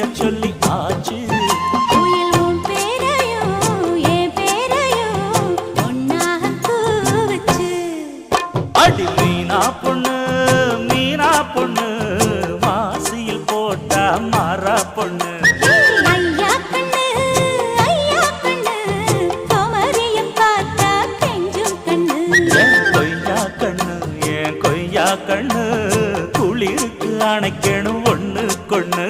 பெயர் சொல்லி ஆச்சு. குயில் உன் பேரையும் என் பேரையும் ஒன்னாக கூவச்சு. அடி மீனா பொண்ணு மீனா பொண்ணு மாசியில் போட்டா மாறா பொண்ணு. ஐயா கண்ணு குமரியம் பார்த்தா கெஞ்சும் கண்ணு. என் கொய்யா கண்ணு குளிருக்கு அணைக்கணும் ஒண்ணு கொண்ணு.